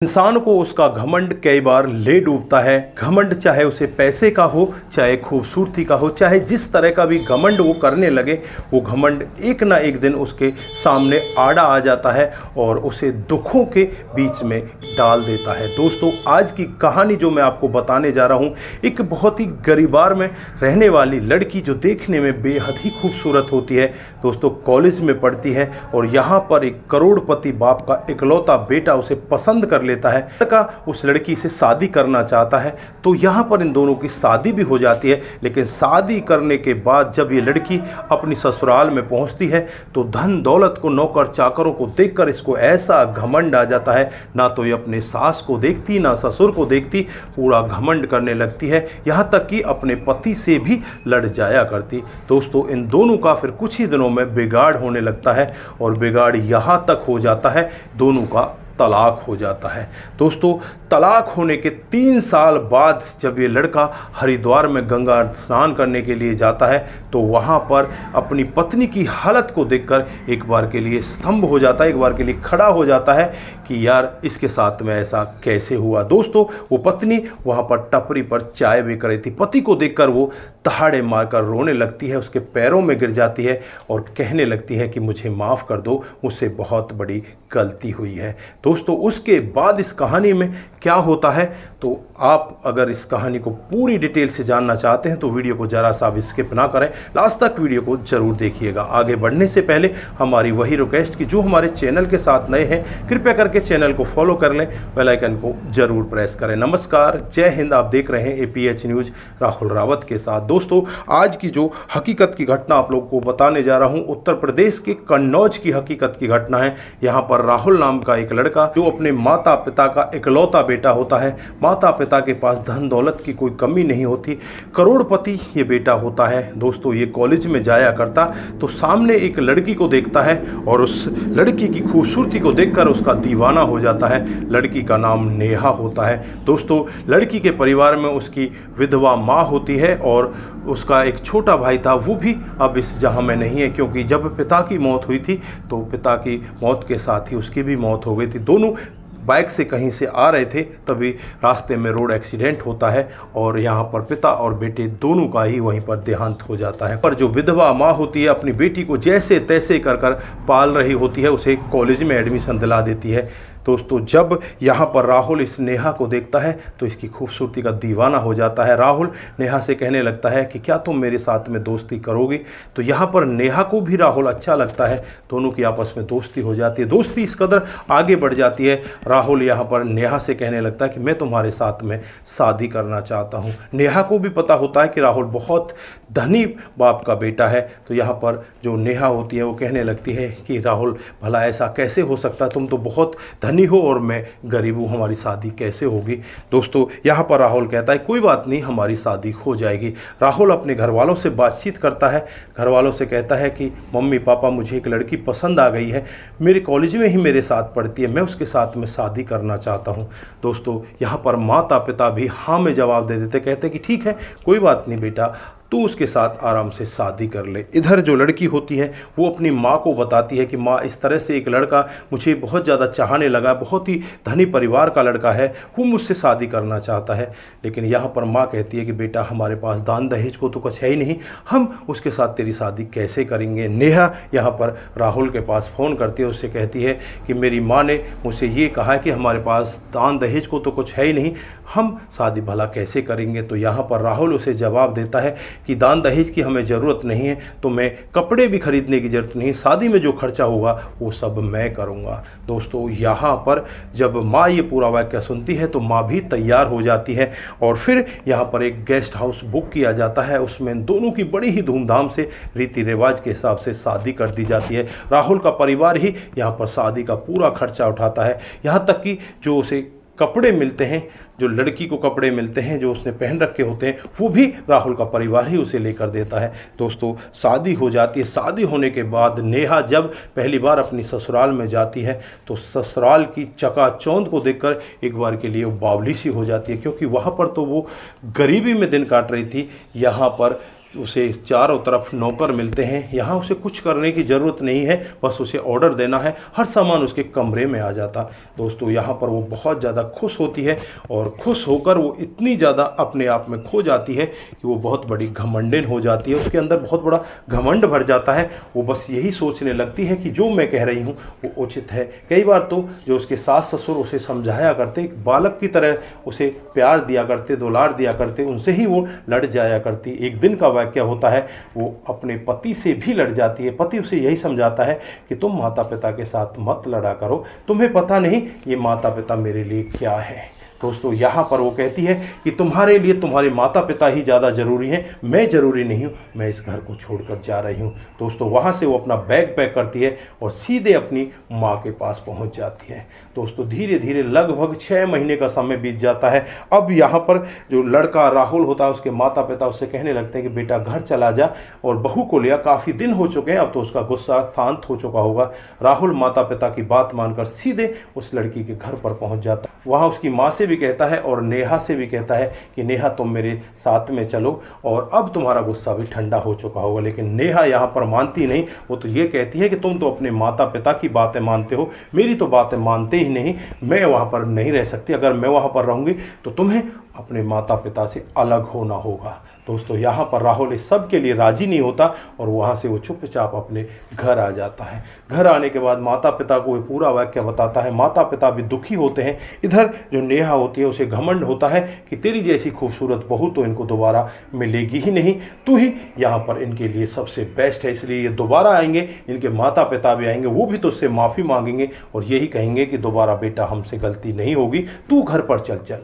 इंसान को उसका घमंड कई बार ले डूबता है। घमंड चाहे उसे पैसे का हो, चाहे खूबसूरती का हो, चाहे जिस तरह का भी घमंड वो करने लगे, वो घमंड एक ना एक दिन उसके सामने आड़ा आ जाता है और उसे दुखों के बीच में डाल देता है। दोस्तों, आज की कहानी जो मैं आपको बताने जा रहा हूँ, एक बहुत ही गरीबार में रहने वाली लड़की जो देखने में बेहद ही खूबसूरत होती है। दोस्तों, कॉलेज में पढ़ती है और यहाँ पर एक करोड़पति बाप का इकलौता बेटा उसे पसंद कर लेता है। लड़का उस लड़की से शादी करना चाहता है, तो यहाँ पर इन दोनों की शादी भी हो जाती है। लेकिन शादी करने के बाद जब ये लड़की अपनी ससुराल में पहुँचती है तो धन दौलत को, नौकर चाकरों को देखकर इसको ऐसा घमंड आ जाता है। ना तो ये अपने सास को देखती, ना ससुर को देखती, पूरा घमंड करने लगती है। यहाँ तक कि अपने पति से भी लड़ जाया करती। दोस्तों, इन दोनों का फिर कुछ ही दिनों में बिगाड़ होने लगता है और बिगाड़ यहाँ तक हो जाता है, दोनों का तलाक हो जाता है। दोस्तों, तलाक होने के 3 साल बाद जब ये लड़का हरिद्वार में गंगा स्नान करने के लिए जाता है तो वहाँ पर अपनी पत्नी की हालत को देखकर एक बार के लिए स्तंभ हो जाता है, एक बार के लिए खड़ा हो जाता है कि यार, इसके साथ में ऐसा कैसे हुआ। दोस्तों, वो पत्नी वहाँ पर टपरी पर चाय बेच रही थी। पति को देखकर वो दहाड़े मारकर रोने लगती है, उसके पैरों में गिर जाती है और कहने लगती है कि मुझे माफ़ कर दो, मुझसे बहुत बड़ी गलती हुई है। दोस्तों, उसके बाद इस कहानी में क्या होता है, तो आप अगर इस कहानी को पूरी डिटेल से जानना चाहते हैं तो वीडियो को जरा सा भी स्किप ना करें, लास्ट तक वीडियो को जरूर देखिएगा। आगे बढ़ने से पहले हमारी वही रिक्वेस्ट कि जो हमारे चैनल के साथ नए हैं, कृपया करके चैनल को फॉलो कर लें, बेल आइकन को जरूर प्रेस करें। नमस्कार, जय हिंद। आप देख रहे हैं APH न्यूज राहुल रावत के साथ। दोस्तों, आज की जो हकीकत की घटना आप लोगों को बताने जा रहा हूं, उत्तर प्रदेश के कन्नौज की हकीकत की घटना है। यहाँ पर राहुल नाम का एक लड़का जो अपने माता पिता का इकलौता बेटा होता है, माता पिता के पास धन दौलत की कोई कमी नहीं होती, करोड़पति ये बेटा होता है। दोस्तों, ये कॉलेज में जाया करता तो सामने एक लड़की को देखता है और उस लड़की की खूबसूरती को देखकर उसका दीवाना हो जाता है। लड़की का नाम नेहा होता है। दोस्तों, लड़की के परिवार में उसकी विधवा माँ होती है और उसका एक छोटा भाई था, वो भी अब इस जहां में नहीं है, क्योंकि जब पिता की मौत हुई थी तो पिता की मौत के साथ ही उसकी भी मौत हो गई थी। दोनों बाइक से कहीं से आ रहे थे, तभी रास्ते में रोड एक्सीडेंट होता है और यहाँ पर पिता और बेटे दोनों का ही वहीं पर देहांत हो जाता है। पर जो विधवा माँ होती है, अपनी बेटी को जैसे तैसे कर पाल रही होती है, उसे कॉलेज में एडमिशन दिला देती है। दोस्तों, जब यहाँ पर राहुल इस नेहा को देखता है तो इसकी खूबसूरती का दीवाना हो जाता है। राहुल नेहा से कहने लगता है कि क्या तुम मेरे साथ में दोस्ती करोगी। तो यहाँ पर नेहा को भी राहुल अच्छा लगता है, दोनों की आपस में दोस्ती हो जाती है। दोस्ती इस कदर आगे बढ़ जाती है, राहुल यहाँ पर नेहा से कहने लगता है कि मैं तुम्हारे साथ में शादी करना चाहता हूँ। नेहा को भी पता होता है कि राहुल बहुत धनी बाप का बेटा है। तो यहाँ पर जो नेहा होती है वो कहने लगती है कि राहुल, भला ऐसा कैसे हो सकता है, तुम तो बहुत धनी हो और मैं गरीब हूँ, हमारी शादी कैसे होगी। दोस्तों, यहाँ पर राहुल कहता है कोई बात नहीं, हमारी शादी हो जाएगी। राहुल अपने घर वालों से बातचीत करता है, घर वालों से कहता है कि मम्मी पापा, मुझे एक लड़की पसंद आ गई है, मेरे कॉलेज में ही मेरे साथ पढ़ती है, मैं उसके साथ में शादी करना चाहता हूँ। दोस्तों, यहाँ पर माता पिता भी हाँ में जवाब दे देते, कहते कि ठीक है, कोई बात नहीं बेटा, तू उसके साथ आराम से शादी कर ले। इधर जो लड़की होती है वो अपनी माँ को बताती है कि माँ, इस तरह से एक लड़का मुझे बहुत ज़्यादा चाहने लगा, बहुत ही धनी परिवार का लड़का है, वो मुझसे शादी करना चाहता है। लेकिन यहाँ पर माँ कहती है कि बेटा, हमारे पास दान दहेज को तो कुछ है ही नहीं, हम उसके साथ तेरी शादी कैसे करेंगे। नेहा यहाँ पर राहुल के पास फ़ोन करती है, उससे कहती है कि मेरी माँ ने मुझसे ये कहा है कि हमारे पास दान दहेज को तो कुछ है ही नहीं, हम शादी भला कैसे करेंगे। तो यहाँ पर राहुल उसे जवाब देता है कि दान दहेज की हमें ज़रूरत नहीं है, तो मैं कपड़े भी खरीदने की ज़रूरत नहीं, शादी में जो खर्चा होगा वो सब मैं करूँगा। दोस्तों, यहाँ पर जब माँ ये पूरा वाक्य सुनती है तो माँ भी तैयार हो जाती है और फिर यहाँ पर एक गेस्ट हाउस बुक किया जाता है। उसमें दोनों की बड़ी ही धूमधाम से रीति रिवाज के हिसाब से शादी कर दी जाती है। राहुल का परिवार ही यहाँ पर शादी का पूरा खर्चा उठाता है, यहाँ तक कि जो उसे कपड़े मिलते हैं, जो लड़की को कपड़े मिलते हैं जो उसने पहन रखे होते हैं, वो भी राहुल का परिवार ही उसे लेकर देता है। दोस्तों, शादी हो जाती है। शादी होने के बाद नेहा जब पहली बार अपनी ससुराल में जाती है तो ससुराल की चकाचौंध को देखकर एक बार के लिए वो बावली सी हो जाती है, क्योंकि वहाँ पर तो वो गरीबी में दिन काट रही थी, यहाँ पर उसे चारों तरफ नौकर मिलते हैं। यहाँ उसे कुछ करने की ज़रूरत नहीं है, बस उसे ऑर्डर देना है, हर सामान उसके कमरे में आ जाता। दोस्तों यहाँ पर वो बहुत ज़्यादा खुश होती है और खुश होकर वो इतनी ज़्यादा अपने आप में खो जाती है कि वो बहुत बड़ी घमंडिन हो जाती है। उसके अंदर बहुत बड़ा घमंड भर जाता है। वो बस यही सोचने लगती है कि जो मैं कह रही हूँ वो उचित है। कई बार तो जो उसके सास ससुर उसे समझाया करते, एक बालक की तरह उसे प्यार दिया करते, दुलार दिया करते, उनसे ही वो लड़ जाया करती। एक दिन का क्या होता है, वो अपने पति से भी लड़ जाती है। पति उसे यही समझाता है कि तुम माता पिता के साथ मत लड़ा करो, तुम्हें पता नहीं ये माता पिता मेरे लिए क्या है। दोस्तों यहाँ पर वो कहती है कि तुम्हारे लिए तुम्हारे माता पिता ही ज़्यादा ज़रूरी हैं, मैं ज़रूरी नहीं हूँ, मैं इस घर को छोड़कर जा रही हूँ। दोस्तों वहाँ से वो अपना बैग पैक करती है और सीधे अपनी माँ के पास पहुँच जाती है। दोस्तों धीरे धीरे लगभग 6 महीने का समय बीत जाता है। अब यहाँ पर जो लड़का राहुल होता है, उसके माता पिता उससे कहने लगते हैं कि बेटा घर चला जा और बहू को लिया, काफ़ी दिन हो चुके हैं, अब तो उसका गुस्सा शांत हो चुका होगा। राहुल माता पिता की बात मानकर सीधे उस लड़की के घर पर पहुँच जाता है। वहाँ उसकी माँ से भी कहता है और नेहा से भी कहता है कि नेहा तुम मेरे साथ में चलो और अब तुम्हारा गुस्सा भी ठंडा हो चुका होगा। लेकिन नेहा यहाँ पर मानती नहीं। वो तो ये कहती है कि तुम तो अपने माता पिता की बातें मानते हो, मेरी तो बातें मानते ही नहीं, मैं वहाँ पर नहीं रह सकती। अगर मैं वहाँ पर रहूँगी तो तुम्हें अपने माता पिता से अलग होना होगा। दोस्तों यहाँ पर राहुल इस सब के लिए राजी नहीं होता और वहाँ से वो चुपचाप अपने घर आ जाता है। घर आने के बाद माता पिता को ये पूरा वाक्य बताता है। माता पिता भी दुखी होते हैं। इधर जो नेहा होती है उसे घमंड होता है कि तेरी जैसी खूबसूरत बहू तो इनको दोबारा मिलेगी ही नहीं, तू ही यहाँ पर इनके लिए सबसे बेस्ट है, इसलिए ये दोबारा आएंगे, इनके माता पिता भी आएंगे, वो भी तुझसे माफ़ी मांगेंगे और यही कहेंगे कि दोबारा बेटा हमसे गलती नहीं होगी, तू घर पर चल।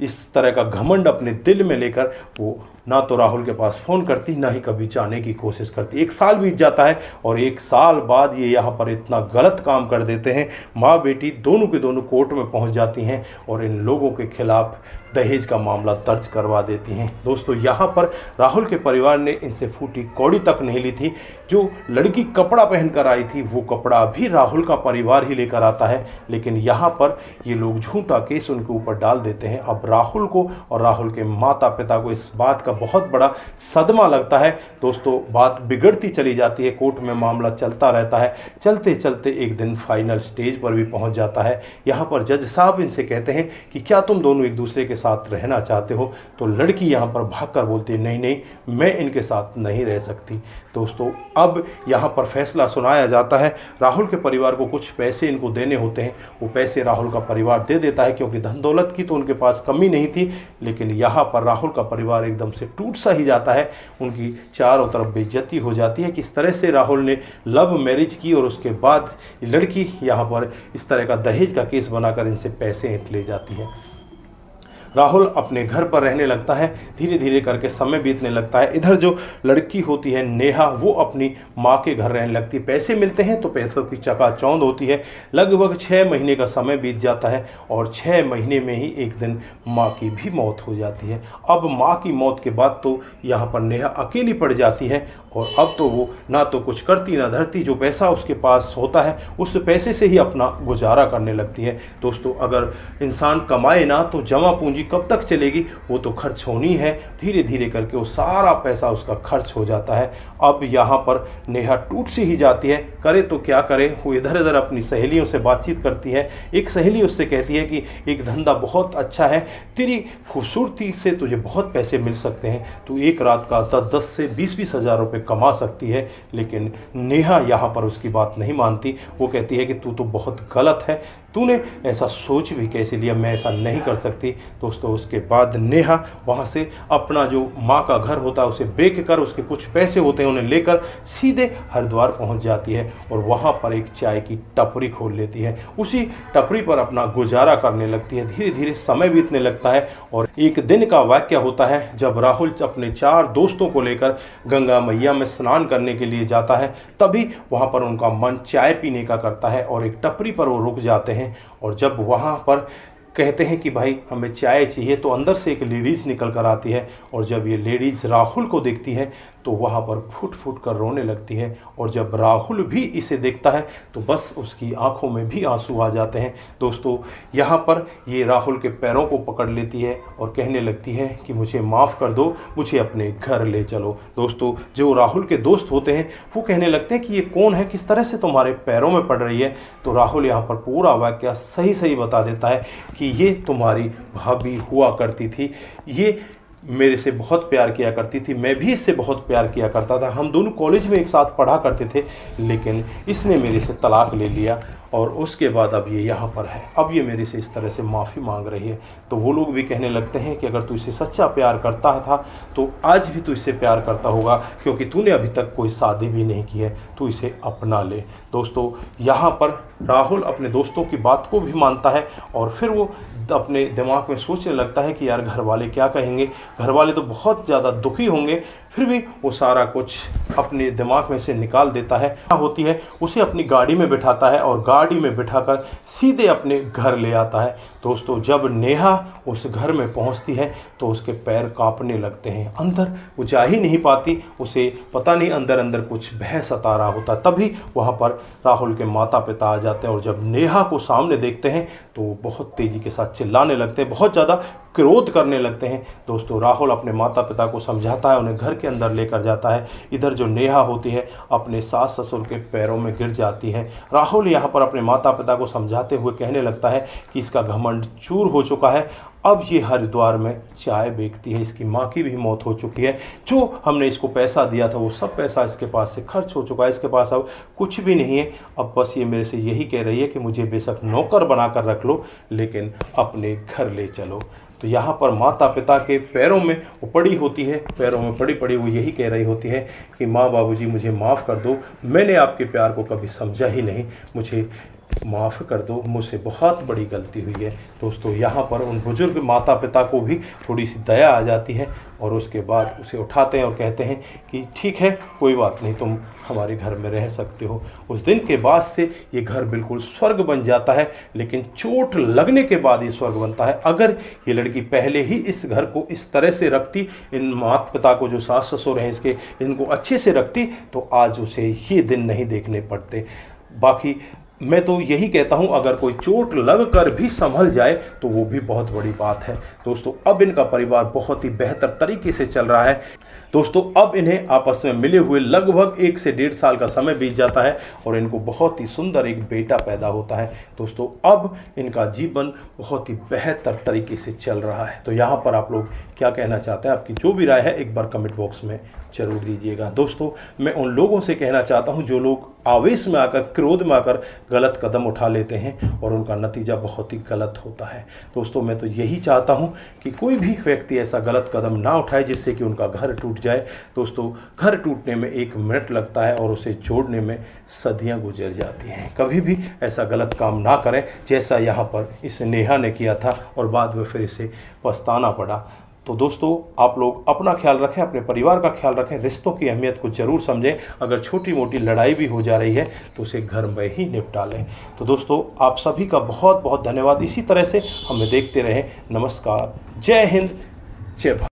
इस तरह का घमंड अपने दिल में लेकर वो ना तो राहुल के पास फ़ोन करती, ना ही कभी जाने की कोशिश करती। 1 साल बीत जाता है और 1 साल बाद ये यहाँ पर इतना गलत काम कर देते हैं। माँ बेटी दोनों के दोनों कोर्ट में पहुँच जाती हैं और इन लोगों के खिलाफ दहेज का मामला दर्ज करवा देती हैं। दोस्तों यहाँ पर राहुल के परिवार ने इनसे फूटी कौड़ी तक नहीं ली थी। जो लड़की कपड़ा पहनकर आई थी वो कपड़ा भी राहुल का परिवार ही लेकर आता है, लेकिन यहाँ पर ये लोग झूठा केस उनके ऊपर डाल देते हैं। अब राहुल को और राहुल के माता पिता को इस बात का बहुत बड़ा सदमा लगता है। दोस्तों बात बिगड़ती चली जाती है, कोर्ट में मामला चलता रहता है। चलते चलते एक दिन फाइनल स्टेज पर भी पहुंच जाता है। यहाँ पर जज साहब इनसे कहते हैं कि क्या तुम दोनों एक दूसरे के साथ रहना चाहते हो? तो लड़की यहाँ पर भागकर बोलती है नहीं, मैं इनके साथ नहीं रह सकती। दोस्तों अब यहाँ पर फैसला सुनाया जाता है। राहुल के परिवार को कुछ पैसे इनको देने होते हैं, वो पैसे राहुल का परिवार दे देता है क्योंकि धन दौलत की तो उनके पास कमी नहीं थी। लेकिन यहाँ पर राहुल का परिवार एकदम से टूट सा ही जाता है। उनकी चारों तरफ बेइज्जती हो जाती है कि इस तरह से राहुल ने लव मैरिज की और उसके बाद लड़की यहाँ पर इस तरह का दहेज का केस बनाकर इनसे पैसे ऐंठ ले जाती है। राहुल अपने घर पर रहने लगता है। धीरे धीरे करके समय बीतने लगता है। इधर जो लड़की होती है नेहा, वो अपनी माँ के घर रहने लगती है। पैसे मिलते हैं तो पैसों की चकाचौंध होती है। लगभग 6 महीने का समय बीत जाता है और 6 महीने में ही एक दिन माँ की भी मौत हो जाती है। अब माँ की मौत के बाद तो यहाँ पर नेहा अकेली पड़ जाती है और अब तो वो ना तो कुछ करती ना धरती। जो पैसा उसके पास होता है उस पैसे से ही अपना गुजारा करने लगती है। दोस्तों अगर इंसान कमाए ना तो जमा पूंजी कब तक चलेगी, वो तो खर्च होनी है। धीरे धीरे करके वो सारा पैसा उसका खर्च हो जाता है। अब यहाँ पर नेहा टूट सी ही जाती है, करे तो क्या करे। वो इधर उधर अपनी सहेलियों से बातचीत करती है। एक सहेली उससे कहती है कि एक धंधा बहुत अच्छा है, तेरी खूबसूरती से तुझे बहुत पैसे मिल सकते हैं, तू एक रात का 10 से 20 हज़ार रुपये कमा सकती है। लेकिन नेहा यहाँ पर उसकी बात नहीं मानती। वो कहती है कि तू तो बहुत गलत है, तूने ऐसा सोच भी कैसे लिया, मैं ऐसा नहीं कर सकती। दोस्तों उसके बाद नेहा वहाँ से अपना जो माँ का घर होता है उसे बेच कर, उसके कुछ पैसे होते हैं उन्हें लेकर सीधे हरिद्वार पहुँच जाती है और वहाँ पर एक चाय की टपरी खोल लेती है। उसी टपरी पर अपना गुजारा करने लगती है। धीरे धीरे समय बीतने लगता है और एक दिन का वाक्य होता है जब राहुल अपने 4 दोस्तों को लेकर गंगा मैया में स्नान करने के लिए जाता है। तभी वहाँ पर उनका मन चाय पीने का करता है और एक टपरी पर वो रुक जाते हैं। और जब वहाँ पर कहते हैं कि भाई हमें चाय चाहिए, तो अंदर से एक लेडीज़ निकल कर आती है और जब ये लेडीज़ राहुल को देखती है तो वहाँ पर फूट फूट कर रोने लगती है। और जब राहुल भी इसे देखता है तो बस उसकी आंखों में भी आंसू आ जाते हैं। दोस्तों यहाँ पर ये राहुल के पैरों को पकड़ लेती है और कहने लगती है कि मुझे माफ़ कर दो, मुझे अपने घर ले चलो। दोस्तों जो राहुल के दोस्त होते हैं वो कहने लगते हैं कि ये कौन है, किस तरह से तुम्हारे पैरों में पड़ रही है। तो राहुल यहाँ पर पूरा वाकया सही सही बता देता है कि ये तुम्हारी भाभी हुआ करती थी, ये मेरे से बहुत प्यार किया करती थी, मैं भी इससे बहुत प्यार किया करता था, हम दोनों कॉलेज में एक साथ पढ़ा करते थे, लेकिन इसने मेरे से तलाक ले लिया और उसके बाद अब ये यहाँ पर है, अब ये मेरे से इस तरह से माफ़ी मांग रही है। तो वो लोग भी कहने लगते हैं कि अगर तू इसे सच्चा प्यार करता था तो आज भी तू इससे प्यार करता होगा, क्योंकि तूने अभी तक कोई शादी भी नहीं की है, तू इसे अपना ले। दोस्तों यहाँ पर राहुल अपने दोस्तों की बात को भी मानता है और फिर वो अपने दिमाग में सोचने लगता है कि यार घर वाले क्या कहेंगे, घर वाले तो बहुत ज़्यादा दुखी होंगे। फिर भी वो सारा कुछ अपने दिमाग में से निकाल देता है। क्या होती है, उसे अपनी गाड़ी में बिठाता है और गाड़ी में बिठाकर सीधे अपने घर ले आता है। दोस्तों जब नेहा उस घर में पहुंचती है तो उसके पैर कांपने लगते हैं, अंदर वो जा ही नहीं पाती, उसे पता नहीं अंदर अंदर कुछ भय सता रहा होता। तभी वहाँ पर राहुल के माता पिता आ जाते हैं और जब नेहा को सामने देखते हैं तो वो बहुत तेज़ी के साथ चिल्लाने लगते हैं, बहुत ज़्यादा क्रोध करने लगते हैं। दोस्तों राहुल अपने माता पिता को समझाता है, उन्हें घर के अंदर लेकर जाता है। इधर जो नेहा होती है अपने सास ससुर के पैरों में गिर जाती है। राहुल यहाँ पर अपने माता पिता को समझाते हुए कहने लगता है कि इसका घमंड चूर हो चुका है, अब ये हरिद्वार में चाय बेचती है, इसकी माँ की भी मौत हो चुकी है, जो हमने इसको पैसा दिया था वो सब पैसा इसके पास से खर्च हो चुका है, इसके पास अब कुछ भी नहीं है। अब बस ये मेरे से यही कह रही है कि मुझे बेशक नौकर बनाकर रख लो, लेकिन अपने घर ले चलो। तो यहाँ पर माता पिता के पैरों में वो पड़ी होती है, पैरों में पड़ी पड़ी वो यही कह रही होती है कि माँ बाबूजी मुझे माफ़ कर दो, मैंने आपके प्यार को कभी समझा ही नहीं, मुझे माफ़ कर दो, मुझसे बहुत बड़ी गलती हुई है। दोस्तों यहाँ पर उन बुजुर्ग माता पिता को भी थोड़ी सी दया आ जाती है और उसके बाद उसे उठाते हैं और कहते हैं कि ठीक है कोई बात नहीं, तुम हमारे घर में रह सकते हो। उस दिन के बाद से ये घर बिल्कुल स्वर्ग बन जाता है, लेकिन चोट लगने के बाद ये स्वर्ग बनता है। अगर ये लड़की पहले ही इस घर को इस तरह से रखती, इन माता पिता को जो सास ससुर हैं इसके, इनको अच्छे से रखती, तो आज उसे ये दिन नहीं देखने पड़ते। बाकी मैं तो यही कहता हूं, अगर कोई चोट लग कर भी संभल जाए तो वो भी बहुत बड़ी बात है। दोस्तों अब इनका परिवार बहुत ही बेहतर तरीके से चल रहा है। दोस्तों अब इन्हें आपस में मिले हुए लगभग 1 से 1.5 साल का समय बीत जाता है और इनको बहुत ही सुंदर एक बेटा पैदा होता है। दोस्तों अब इनका जीवन बहुत ही बेहतर तरीके से चल रहा है। तो यहाँ पर आप लोग क्या कहना चाहते हैं, आपकी जो भी राय है एक बार कमेंट बॉक्स में जरूर दीजिएगा। दोस्तों मैं उन लोगों से कहना चाहता हूं जो लोग आवेश में आकर, क्रोध में आकर गलत कदम उठा लेते हैं और उनका नतीजा बहुत ही गलत होता है। दोस्तों मैं तो यही चाहता हूं कि कोई भी व्यक्ति ऐसा गलत कदम ना उठाए जिससे कि उनका घर टूट जाए। दोस्तों घर टूटने में 1 मिनट लगता है और उसे जोड़ने में सदियां गुजर जाती हैं। कभी भी ऐसा गलत काम ना करें जैसा यहाँ पर इस नेहा ने किया था और बाद में फिर इसे पछताना पड़ा। तो दोस्तों आप लोग अपना ख्याल रखें, अपने परिवार का ख्याल रखें, रिश्तों की अहमियत को ज़रूर समझें। अगर छोटी मोटी लड़ाई भी हो जा रही है तो उसे घर में ही निपटा लें। तो दोस्तों आप सभी का बहुत बहुत धन्यवाद। इसी तरह से हमें देखते रहें। नमस्कार, जय हिंद, जय भारत।